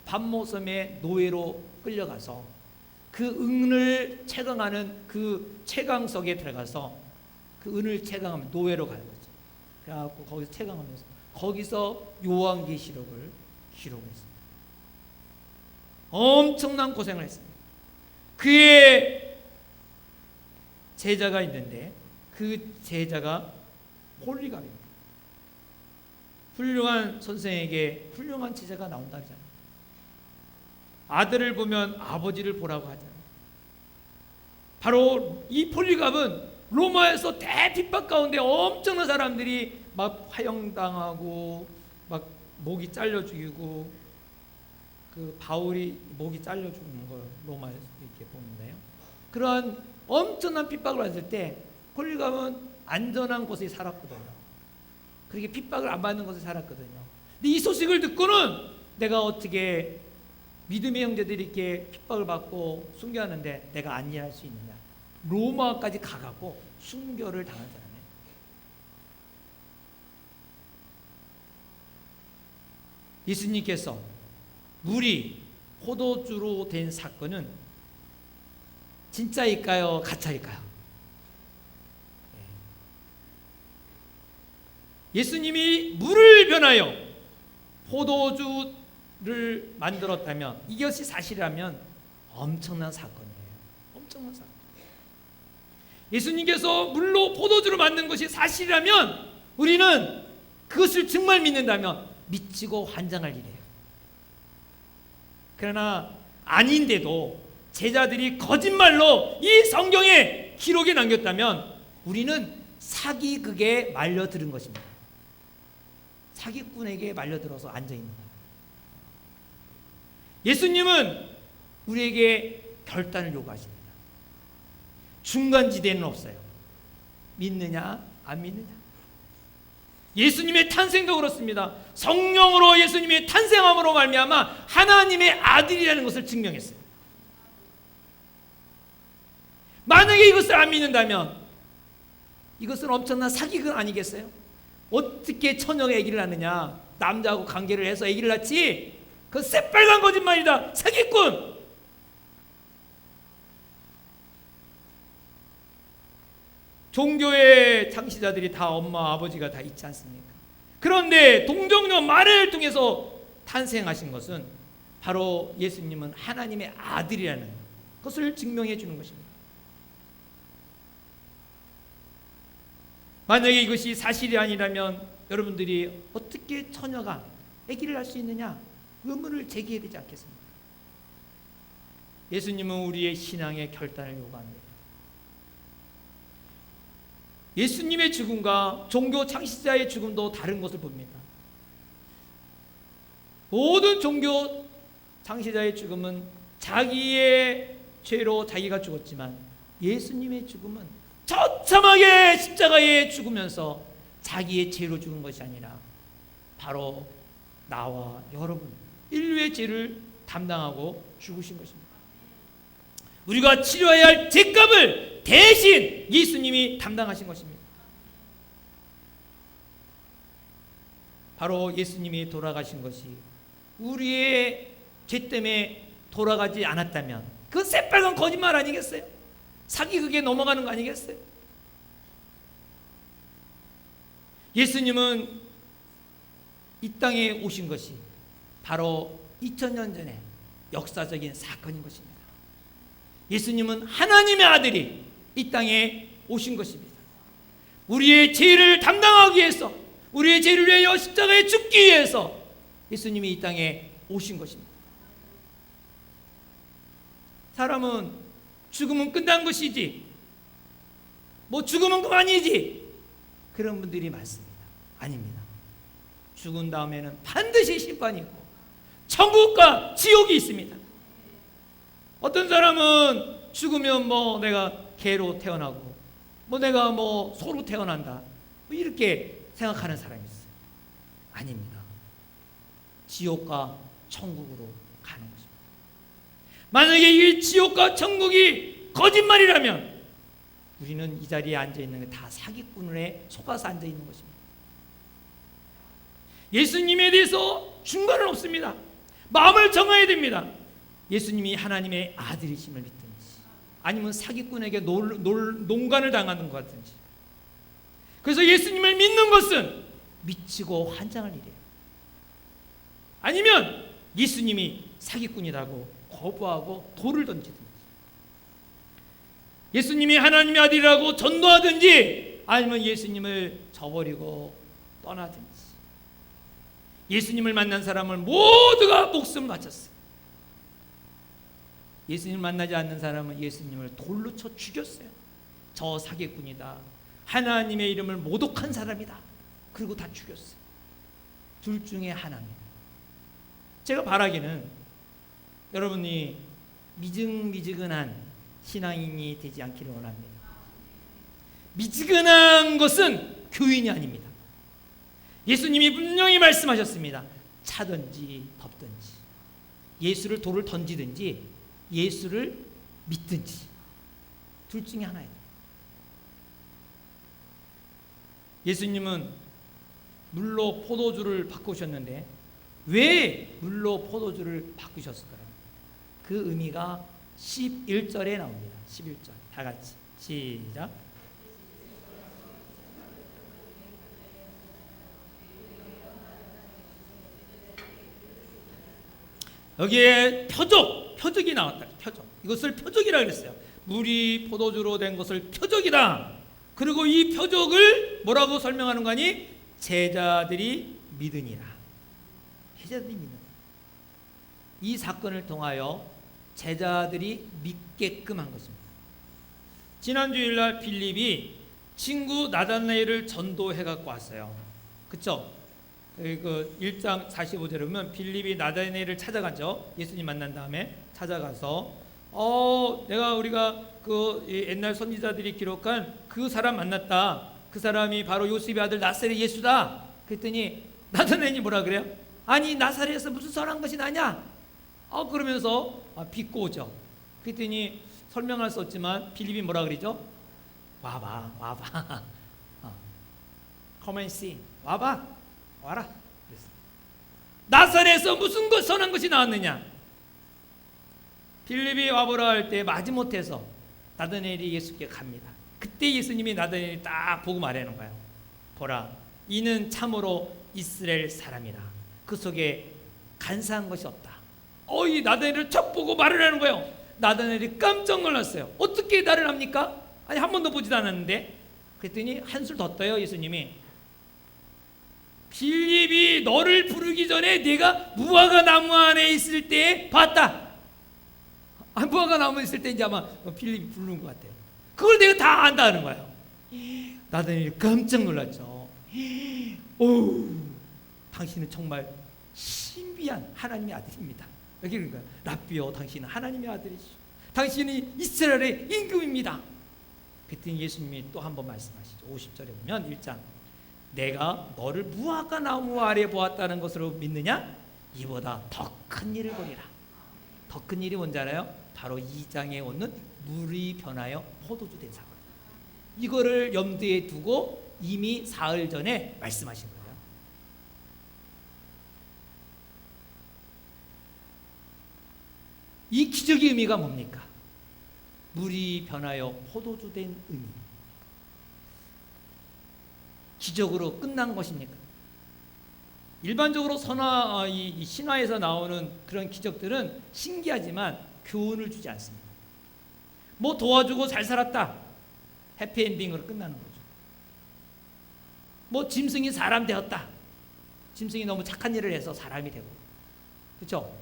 밤모섬의 노예로 끌려가서 그 은을 채광하는 그 채광석에 들어가서 그 은을 채광하면 노예로 가는 거죠. 그래갖고 거기서 채광하면서 거기서 요한계시록을 기록했습니다. 엄청난 고생을 했습니다. 그의 제자가 있는데 그 제자가 폴리갑입니다. 훌륭한 선생에게 훌륭한 제자가 나온다 하잖아요. 아들을 보면 아버지를 보라고 하잖아요. 바로 이 폴리갑은 로마에서 대핍박 가운데 엄청난 사람들이 막 화형당하고 막 목이 잘려 죽이고, 그 바울이 목이 잘려 죽는 걸 로마에서 이렇게 보는데요. 그러한 엄청난 핍박을 받을 때 폴리갑은 안전한 곳에 살았거든요. 그렇게 핍박을 안 받는 곳에 살았거든요. 근데 이 소식을 듣고는 내가 어떻게 믿음의 형제들이 이렇게 핍박을 받고 순교하는데 내가 안 일할 수 있느냐. 로마까지 가갖고 순교를 당한 사람이에요. 예수님께서 물이 포도주로 된 사건은 진짜일까요? 가짜일까요? 예수님이 물을 변하여 포도주를 만들었다면, 이것이 사실이라면 엄청난 사건이에요. 엄청난 사건. 예수님께서 물로 포도주를 만든 것이 사실이라면 우리는 그것을 정말 믿는다면 미치고 환장할 일이에요. 그러나 아닌데도 제자들이 거짓말로 이 성경에 기록에 남겼다면 우리는 사기극에 말려들은 것입니다. 사기꾼에게 말려들어서 앉아있는 거예요. 예수님은 우리에게 결단을 요구하십니다. 중간지대는 없어요. 믿느냐 안 믿느냐. 예수님의 탄생도 그렇습니다. 성령으로 예수님의 탄생함으로 말미암아 하나님의 아들이라는 것을 증명했어요. 만약에 이것을 안 믿는다면 이것은 엄청난 사기극 아니겠어요? 어떻게 처녀가 아기를 낳느냐, 남자하고 관계를 해서 아기를 낳지, 그건 새빨간 거짓말이다. 사기꾼. 종교의 창시자들이 다 엄마 아버지가 다 있지 않습니까? 그런데 동정녀 마리아를 통해서 탄생하신 것은 바로 예수님은 하나님의 아들이라는 것을 증명해 주는 것입니다. 만약에 이것이 사실이 아니라면 여러분들이 어떻게 처녀가 아기를 낳을 수 있느냐 의문을 제기해야 되지 않겠습니까? 예수님은 우리의 신앙의 결단을 요구합니다. 예수님의 죽음과 종교 창시자의 죽음도 다른 것을 봅니다. 모든 종교 창시자의 죽음은 자기의 죄로 자기가 죽었지만 예수님의 죽음은 처참하게 십자가에 죽으면서 자기의 죄로 죽은 것이 아니라 바로 나와 여러분 인류의 죄를 담당하고 죽으신 것입니다. 우리가 치료해야 할 죄값을 대신 예수님이 담당하신 것입니다. 바로 예수님이 돌아가신 것이 우리의 죄 때문에 돌아가지 않았다면 그건 새빨간 거짓말 아니겠어요? 사기극에 넘어가는 거 아니겠어요? 예수님은 이 땅에 오신 것이 바로 2000년 전에 역사적인 사건인 것입니다. 예수님은 하나님의 아들이 이 땅에 오신 것입니다. 우리의 죄를 담당하기 위해서, 우리의 죄를 위하여 십자가에 죽기 위해서 예수님이 이 땅에 오신 것입니다. 사람은 죽으면 끝난 것이지, 뭐 죽으면 그만이지, 그런 분들이 많습니다. 아닙니다. 죽은 다음에는 반드시 심판이 있고 천국과 지옥이 있습니다. 어떤 사람은 죽으면 뭐 내가 개로 태어나고 뭐 내가 뭐 소로 태어난다 뭐 이렇게 생각하는 사람이 있어요. 아닙니다. 지옥과 천국으로 가는 것입니다. 만약에 이 지옥과 천국이 거짓말이라면 우리는 이 자리에 앉아있는 게 다 사기꾼에 속아서 앉아있는 것입니다. 예수님에 대해서 중간은 없습니다. 마음을 정해야 됩니다. 예수님이 하나님의 아들이심을 믿든지 아니면 사기꾼에게 농간을 당하는 것 같든지. 그래서 예수님을 믿는 것은 미치고 환장할 일이에요. 아니면 예수님이 사기꾼이라고 거부하고 돌을 던지든지, 예수님이 하나님의 아들이라고 전도하든지 아니면 예수님을 저버리고 떠나든지. 예수님을 만난 사람을 모두가 목숨을 바쳤어요. 예수님을 만나지 않는 사람은 예수님을 돌로 쳐 죽였어요. 저 사기꾼이다, 하나님의 이름을 모독한 사람이다, 그리고 다 죽였어요. 둘 중에 하나입니다. 제가 바라기는 여러분이 미지근한 신앙인이 되지 않기를 원합니다. 미지근한 것은 교인이 아닙니다. 예수님이 분명히 말씀하셨습니다. 차든지 덮든지, 예수를 돌을 던지든지 예수를 믿든지, 둘 중에 하나예요. 예수님은 물로 포도주를 바꾸셨는데 왜 물로 포도주를 바꾸셨을까요? 그 의미가 11절에 나옵니다. 11절 다 같이 시작. 여기에 표적이 나왔다. 표적. 이것을 표적이라고 그랬어요. 물이 포도주로 된 것을 표적이다. 그리고 이 표적을 뭐라고 설명하는 거니? 제자들이 믿으니라. 제자들이 믿는 거야. 이 사건을 통하여 제자들이 믿게끔 한 것입니다. 지난 주일날 빌립이 친구 나다나엘을 전도해 갖고 왔어요. 그쵸? 그 1장 45절에 보면 빌립이 나다나엘을 찾아가죠. 예수님 만난 다음에 찾아가서 우리가 그 옛날 선지자들이 기록한 그 사람 만났다. 그 사람이 바로 요셉의 아들 나사렛 예수다. 그랬더니 나다나엘이 뭐라 그래요? 아니 나사렛에서 무슨 선한 것이 나냐? 그러면서 비꼬죠. 그랬더니 설명할 수 없지만 빌립이 뭐라 그러죠? 와봐. Come and see. 와라. 그랬어요. 나사렛에서 무슨 선한 것이 나왔느냐? 빌립이 와보라 할 때 마지못해서 나다나엘이 예수께 갑니다. 그때 예수님이 나다나엘이 딱 보고 말하는 거예요. 보라, 이는 참으로 이스라엘 사람이라. 그 속에 간사한 것이 없다. 이 나다나엘을 척 보고 말을 하는 거예요. 나다나엘이 깜짝 놀랐어요. 어떻게 나를 합니까? 아니 한 번도 보지도 않았는데. 그랬더니 한술 더 떠요. 예수님이 빌립이 너를 부르기 전에 네가 무화과 나무 안에 있을 때 봤다. 무화과 나무 있을 때 이제 아마 빌립이 부르는 것 같아요. 그걸 내가 다 안다는 거예요. 나다나엘이 깜짝 놀랐죠. 당신은 정말 신비한 하나님의 아들입니다. 여기 그러니까 랍비요, 당신은 하나님의 아들이시오. 당신이 이스라엘의 임금입니다. 그랬더니 예수님이 또 한 번 말씀하시죠. 50절에 보면 1장 내가 너를 무화과 나무 아래 보았다는 것으로 믿느냐? 이보다 더 큰 일을 보리라. 더 큰 일이 뭔지 알아요? 바로 2장에 오는 물이 변하여 포도주 된 사건. 이거를 염두에 두고 이미 사흘 전에 말씀하신 거예요. 이 기적의 의미가 뭡니까? 물이 변하여 포도주 된 의미. 기적으로 끝난 것입니까? 일반적으로 이 신화에서 나오는 그런 기적들은 신기하지만 교훈을 주지 않습니다. 뭐 도와주고 잘 살았다. 해피엔딩으로 끝나는 거죠. 뭐 짐승이 사람 되었다. 짐승이 너무 착한 일을 해서 사람이 되고. 그렇죠?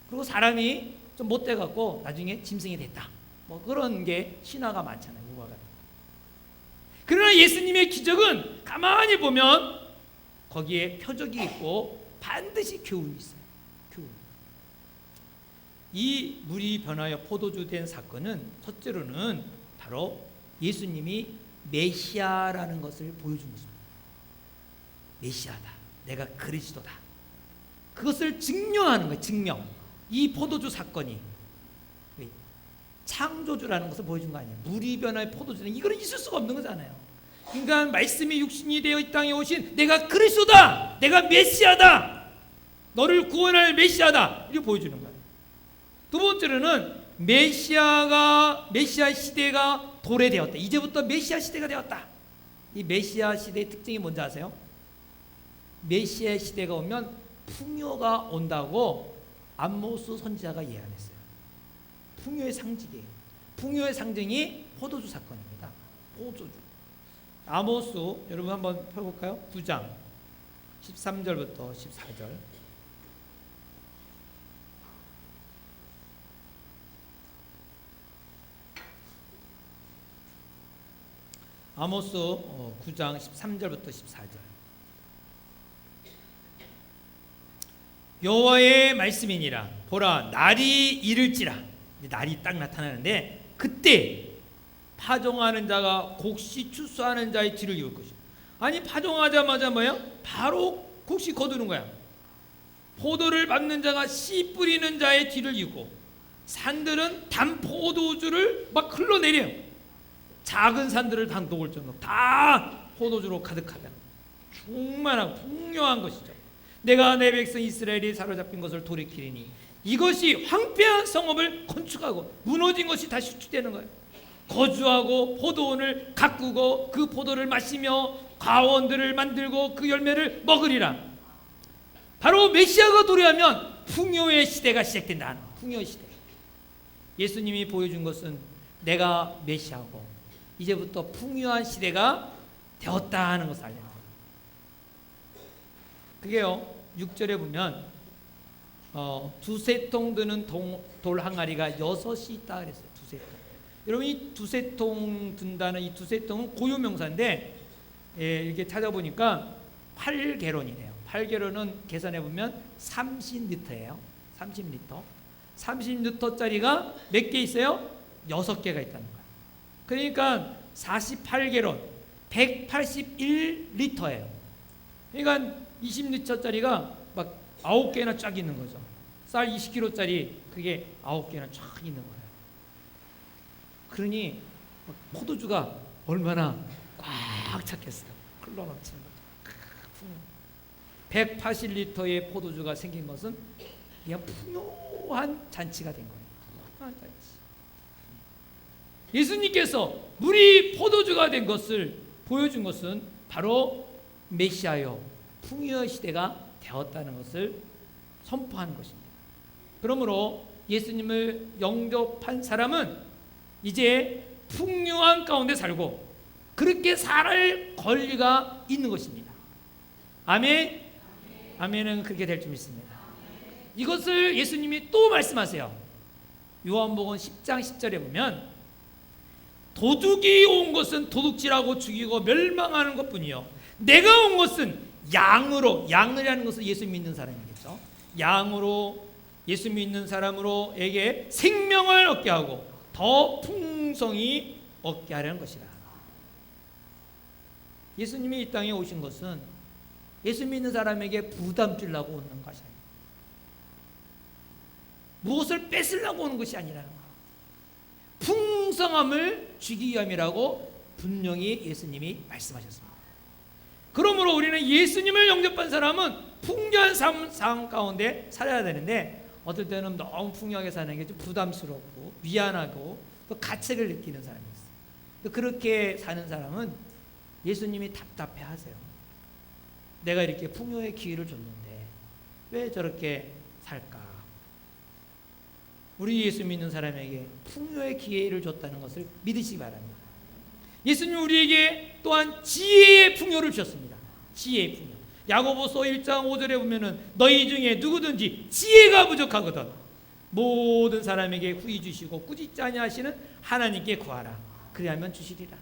그리고 사람이 좀 못돼 갖고 나중에 짐승이 됐다. 뭐 그런 게 신화가 많잖아요. 우화가. 그러나 예수님의 기적은 가만히 보면 거기에 표적이 있고 반드시 교훈이 있어요. 교훈. 이 물이 변하여 포도주 된 사건은 첫째로는 바로 예수님이 메시아라는 것을 보여준 것입니다. 메시아다. 내가 그리스도다. 그것을 증명하는 거예요. 증명. 이 포도주 사건이 창조주라는 것을 보여준 거 아니에요. 물이 변화의 포도주는 이거는 있을 수가 없는 거잖아요. 그러니까 말씀이 육신이 되어 이 땅에 오신 내가 그리스도다. 내가 메시아다. 너를 구원할 메시아다. 이렇게 보여주는 거예요. 두 번째로는 메시아 시대가 도래되었다. 이제부터 메시아 시대가 되었다. 이 메시아 시대의 특징이 뭔지 아세요? 메시아 시대가 오면 풍요가 온다고 아모스 선지자가 예언했어요. 풍요의 상징이에요. 풍요의 상징이 포도주 사건입니다. 포도주. 아모스 여러분 한번 펴볼까요? 9장 13절부터 14절. 아모스 9장 13절부터 14절. 여호와의 말씀이니라. 보라, 날이 이를지라. 날이 딱 나타나는데 그때 파종하는 자가 곡식 추수하는 자의 뒤를 이을 것이요. 아니 파종하자마자 뭐야? 바로 곡식 거두는 거야. 포도를 밟는 자가 씨 뿌리는 자의 뒤를 이고 산들은 단 포도주를 막 흘러내려요. 작은 산들을 다 녹을 정도 다 포도주로 가득하다. 충만하고 풍요한 것이죠. 내가 내 백성 이스라엘이 사로잡힌 것을 돌이키리니 이것이 황폐한 성읍을 건축하고 무너진 것이 다시 수축되는 거예요. 거주하고 포도원을 가꾸고 그 포도를 마시며 과원들을 만들고 그 열매를 먹으리라. 바로 메시아가 도래하면 풍요의 시대가 시작된다. 풍요의 시대. 예수님이 보여준 것은 내가 메시아고 이제부터 풍요한 시대가 되었다 하는 것을 알려요. 그게요 6절에 보면 두세 통 드는 돌 항아리가 6이 있다 그랬어요. 두세 통. 여러분 이 두세 통 든다는 이 두세 통은 고유명사인데 이렇게 찾아보니까 8개론이래요. 8개론은 계산해 보면 30리터예요. 30리터. 30리터짜리가 몇 개 있어요? 6개가 있다는 거예요. 그러니까 48개론 181리터예요. 그러니까 20리터짜리가 막 9개나 쫙 있는 거죠. 쌀 20kg짜리 그게 9개나 쫙 있는 거예요. 그러니 포도주가 얼마나 꽉 찼겠어요. 흘러넘치는 거죠. 180리터의 포도주가 생긴 것은 그냥 풍요한 잔치가 된 거예요. 풍요한 잔치. 예수님께서 물이 포도주가 된 것을 보여준 것은 바로 메시아요 풍요의 시대가 되었다는 것을 선포하는 것입니다. 그러므로 예수님을 영접한 사람은 이제 풍요한 가운데 살고 그렇게 살 권리가 있는 것입니다. 아멘. 아멘은 그렇게 될 줄 믿습니다. 이것을 예수님이 또 말씀하세요. 요한복음 10장 10절에 보면 도둑이 온 것은 도둑질하고 죽이고 멸망하는 것뿐이요 내가 온 것은 양이라는 것은 예수 믿는 사람이겠죠. 양으로 예수 믿는 사람으로에게 생명을 얻게 하고 더 풍성히 얻게 하려는 것이라. 예수님이 이 땅에 오신 것은 예수 믿는 사람에게 부담 주려고 오는 것이 아니에요. 무엇을 뺏으려고 오는 것이 아니라는 거예요. 풍성함을 주기 위함이라고 분명히 예수님이 말씀하셨습니다. 그러므로 우리는 예수님을 영접한 사람은 풍요한 삶 가운데 살아야 되는데 어떨 때는 너무 풍요하게 사는 게 좀 부담스럽고 미안하고 또 가책을 느끼는 사람이 있어요. 또 그렇게 사는 사람은 예수님이 답답해하세요. 내가 이렇게 풍요의 기회를 줬는데 왜 저렇게 살까? 우리 예수 믿는 사람에게 풍요의 기회를 줬다는 것을 믿으시기 바랍니다. 예수님 우리에게 또한 지혜의 풍요를 주셨습니다. 지혜의 풍요. 야고보서 1장 5절에 보면은 너희 중에 누구든지 지혜가 부족하거든 모든 사람에게 후히 주시고 꾸짖지 아니하시는 하나님께 구하라. 그리하면 주시리라.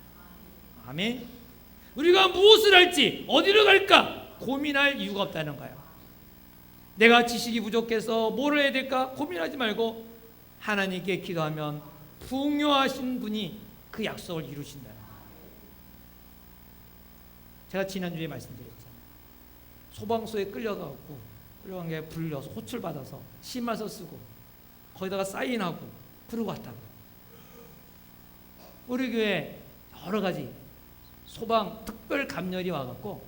아멘. 우리가 무엇을 할지 어디로 갈까 고민할 이유가 없다는 거예요. 내가 지식이 부족해서 뭘 해야 될까 고민하지 말고 하나님께 기도하면 풍요하신 분이 그 약속을 이루신다. 제가 지난주에 말씀드렸잖아요. 소방서에 끌려간 게 불려서 호출 받아서 심할서 쓰고 거기다가 사인하고 그러고 왔다고. 우리 교회 여러 가지 소방 특별 감렬이 와갖고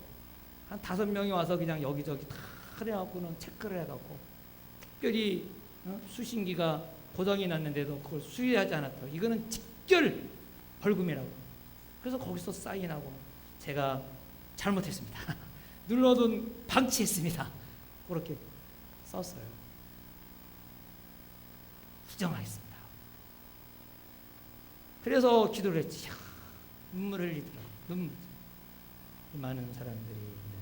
한 5명이 와서 그냥 여기저기 다 그래갖고는 체크를 해갖고 특별히 수신기가 고장이 났는데도 그걸 수리하지 않았다고. 이거는 직결 벌금이라고. 그래서 거기서 사인하고 제가 잘못했습니다. 눌러둔 방치했습니다. 그렇게 썼어요. 수정하겠습니다. 그래서 기도를 했지. 눈물을 흘리더라고요. 눈물. 많은 사람들이 있는데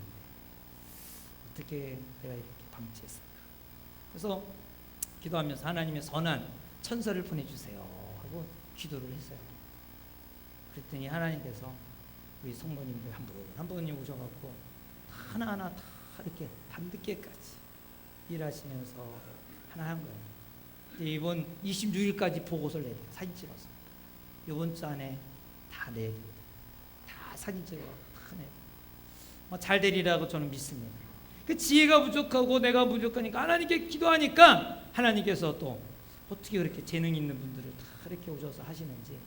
어떻게 내가 이렇게 방치했을까. 그래서 기도하면서 하나님의 선한 천사를 보내주세요 하고 기도를 했어요. 그랬더니 하나님께서 우리 성도님들 한 분이 오셔갖고 하나하나 다 이렇게 밤늦게까지 일하시면서 하나 한 거예요. 이번 26일까지 보고서를 내야 돼요. 사진 찍어서. 이번 주 안에 다 내야 돼요. 다 사진 찍어 다 내야 돼요. 잘 되리라고 저는 믿습니다. 그 지혜가 부족하고 내가 부족하니까 하나님께 기도하니까 하나님께서 또 어떻게 그렇게 재능 있는 분들을 다 이렇게 오셔서 하시는지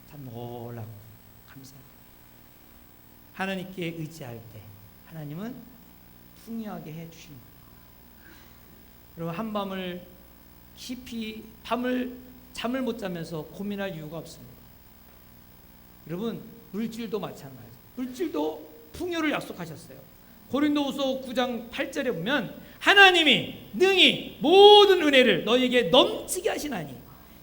참 놀랍고 감사합니다. 하나님께 의지할 때 하나님은 풍요하게 해주시는 거예요. 여러분 한밤을 깊이 잠을 못 자면서 고민할 이유가 없습니다. 여러분 물질도 마찬가지예요. 물질도 풍요를 약속하셨어요. 고린도후서 9장 8절에 보면 하나님이 능히 모든 은혜를 너희에게 넘치게 하시나니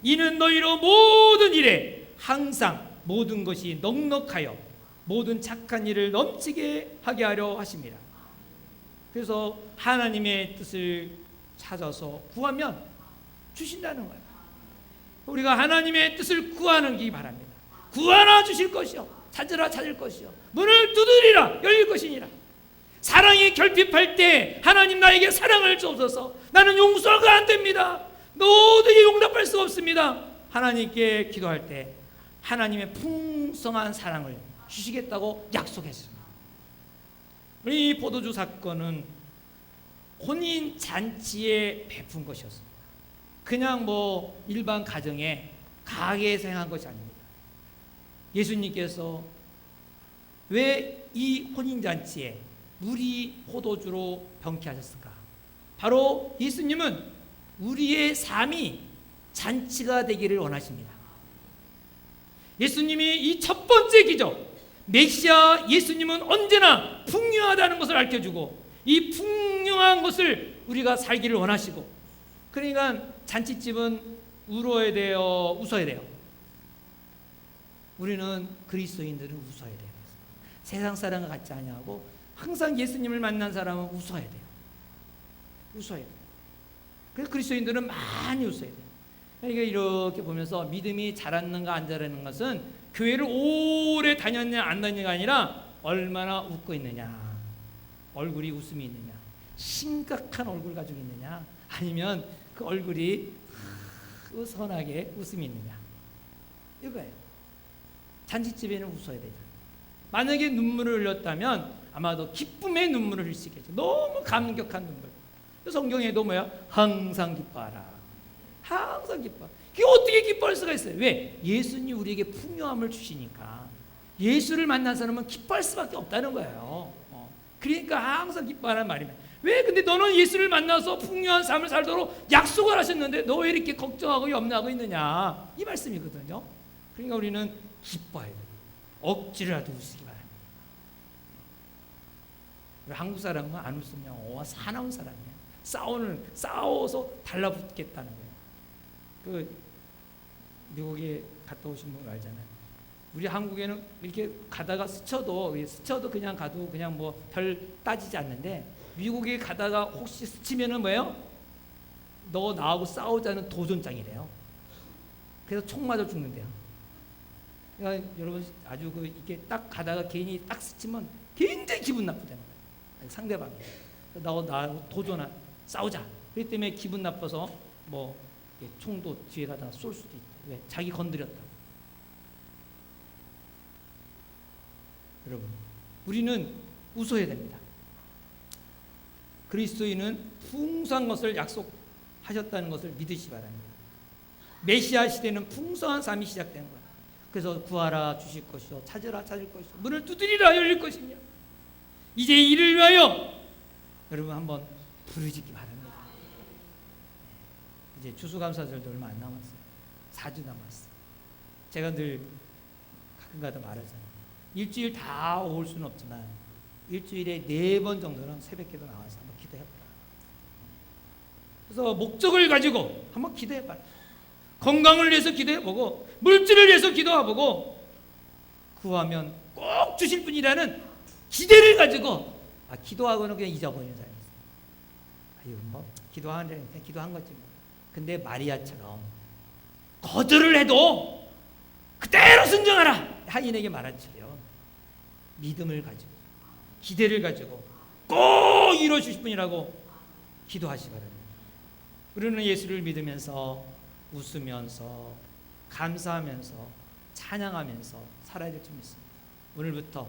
이는 너희로 모든 일에 항상 모든 것이 넉넉하여 모든 착한 일을 넘치게 하게 하려 하십니다. 그래서 하나님의 뜻을 찾아서 구하면 주신다는 거예요. 우리가 하나님의 뜻을 구하는 게 바랍니다. 구하라 주실 것이요, 찾으라 찾을 것이요, 문을 두드리라 열릴 것이니라. 사랑이 결핍할 때 하나님 나에게 사랑을 주옵소서. 나는 용서가 안 됩니다. 도저히 용납할 수가 없습니다. 하나님께 기도할 때 하나님의 풍성한 사랑을 주시겠다고 약속했습니다. 이 포도주 사건은 혼인 잔치에 베푼 것이었습니다. 그냥 일반 가정에 가게에서 행한 것이 아닙니다. 예수님께서 왜 이 혼인 잔치에 물이 포도주로 병쾌하셨을까? 바로 예수님은 우리의 삶이 잔치가 되기를 원하십니다. 예수님이 이 첫 번째 기적, 메시아 예수님은 언제나 풍요하다는 것을 알려주고 이 풍요한 것을 우리가 살기를 원하시고, 그러니까 잔치집은 울어야 돼요, 웃어야 돼요? 우리는 그리스도인들은 웃어야 돼요. 세상 사람과 같지 아니하고 항상 예수님을 만난 사람은 웃어야 돼요. 웃어야 돼요. 그래서 그리스도인들은 많이 웃어야 돼요. 그러니까 이렇게 보면서 믿음이 자랐는가 안 자랐는 것은 교회를 오래 다녔냐 안 다녔냐가 아니라 얼마나 웃고 있느냐, 얼굴이 웃음이 있느냐, 심각한 얼굴 가지고 있느냐, 아니면 그 얼굴이 선하게 웃음이 있느냐, 이거예요. 잔치집에는 웃어야 되죠. 만약에 눈물을 흘렸다면 아마도 기쁨의 눈물을 흘릴 수 있겠죠. 너무 감격한 눈물. 성경에도 항상 기뻐하라. 항상 기뻐. 그게 어떻게 기뻐할 수가 있어요? 왜? 예수님이 우리에게 풍요함을 주시니까. 예수를 만난 사람은 기뻐할 수밖에 없다는 거예요. 그러니까 항상 기뻐하라는 말입니다. 왜? 근데 너는 예수를 만나서 풍요한 삶을 살도록 약속을 하셨는데 너 왜 이렇게 걱정하고 염려하고 있느냐, 이 말씀이거든요. 그러니까 우리는 기뻐해야 돼요. 억지로라도 웃으기 바랍니다. 한국 사람은 안 웃으면 사나운 사람이에요. 싸워서 달라붙겠다는 거예요. 그 미국에 갔다 오신 분 알잖아요. 우리 한국에는 이렇게 가다가 스쳐도 그냥 가도 그냥 별 따지지 않는데, 미국에 가다가 혹시 스치면은 너 나하고 싸우자는 도전장이래요. 그래서 총 맞아 죽는데요. 그러니까 여러분 아주 이렇게 딱 가다가 괜히 딱 스치면 굉장히 기분 나쁘다는 거예요. 상대방이 나하고 도전한 싸우자. 그렇기 때문에 기분 나빠서 총도 뒤에 가다가 쏠 수도 있다. 왜? 자기 건드렸다. 여러분, 우리는 웃어야 됩니다. 그리스도인은 풍성한 것을 약속하셨다는 것을 믿으시 바랍니다. 메시아 시대는 풍성한 삶이 시작된 거예요. 그래서 구하라 주실 것이요, 찾으라 찾을 것이요, 문을 두드리라 열릴 것이며, 이제 이를 위하여 여러분 한번 부르짖기 바랍니다. 이제 추수감사절도 얼마 안 남았어요. 4주 남았어요. 제가 늘 가끔가다 말하잖아요. 일주일 다 올 수는 없지만 일주일에 4번 정도는 새벽기도 나와서 한번 기도해봐라. 그래서 목적을 가지고 한번 기도해봐라. 건강을 위해서 기도해보고 물질을 위해서 기도해보고 구하면 꼭 주실 분이라는 기대를 가지고 기도하고는 그냥 잊어버리는 사람이 있어요. 기도하는 그냥 기도한 거지 뭐. 근데 마리아처럼 거절을 해도 그대로 순종하라 하인에게 말한처럼 믿음을 가지고 기대를 가지고 꼭 이루어 주실 분이라고 기도하시 바랍니다. 우리는 예수를 믿으면서 웃으면서 감사하면서 찬양하면서 살아야 될 줄 믿습니다. 오늘부터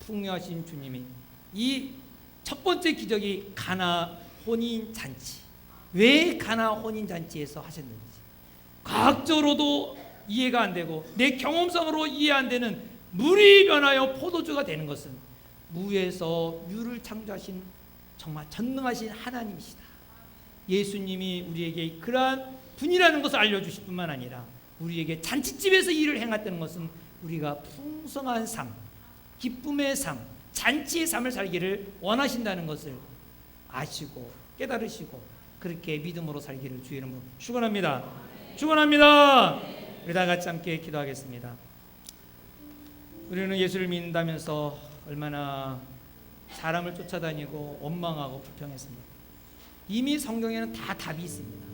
풍요하신 주님이 이 첫 번째 기적이 가나 혼인잔치, 왜 가나 혼인잔치에서 하셨는지 과학적으로도 이해가 안 되고 내 경험상으로 이해 안 되는 물이 변하여 포도주가 되는 것은 무에서 유를 창조하신 정말 전능하신 하나님이시다. 예수님이 우리에게 그러한 분이라는 것을 알려주실 뿐만 아니라 우리에게 잔치집에서 일을 행했다는 것은 우리가 풍성한 삶, 기쁨의 삶, 잔치의 삶을 살기를 원하신다는 것을 아시고 깨달으시고 그렇게 믿음으로 살기를 주의 이름으로 축원합니다. 축원합니다. 우리 다 같이 함께 기도하겠습니다. 우리는 예수를 믿는다면서 얼마나 사람을 쫓아다니고 원망하고 불평했습니다. 이미 성경에는 다 답이 있습니다.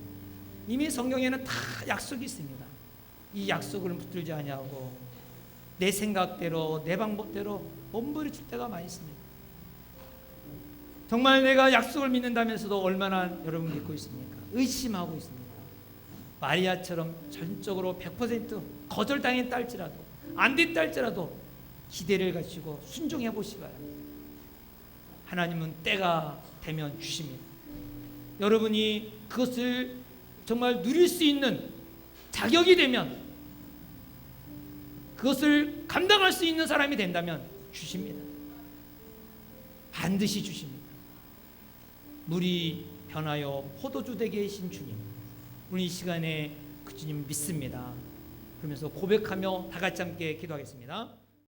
이미 성경에는 다 약속이 있습니다. 이 약속을 붙들지 아니하고 내 생각대로 내 방법대로 몸부림칠 때가 많이 있습니다. 정말 내가 약속을 믿는다면서도 얼마나 여러분 믿고 있습니까? 의심하고 있습니다. 마리아처럼 전적으로 100% 거절당했다 할지라도 안 됐다 할지라도 기대를 가지고 순종해 보시기 바랍니다. 하나님은 때가 되면 주십니다. 여러분이 그것을 정말 누릴 수 있는 자격이 되면, 그것을 감당할 수 있는 사람이 된다면 주십니다. 반드시 주십니다. 물이 변하여 포도주 되게 하신 주님, 우리 이 시간에 그 주님 믿습니다. 그러면서 고백하며 다 같이 함께 기도하겠습니다.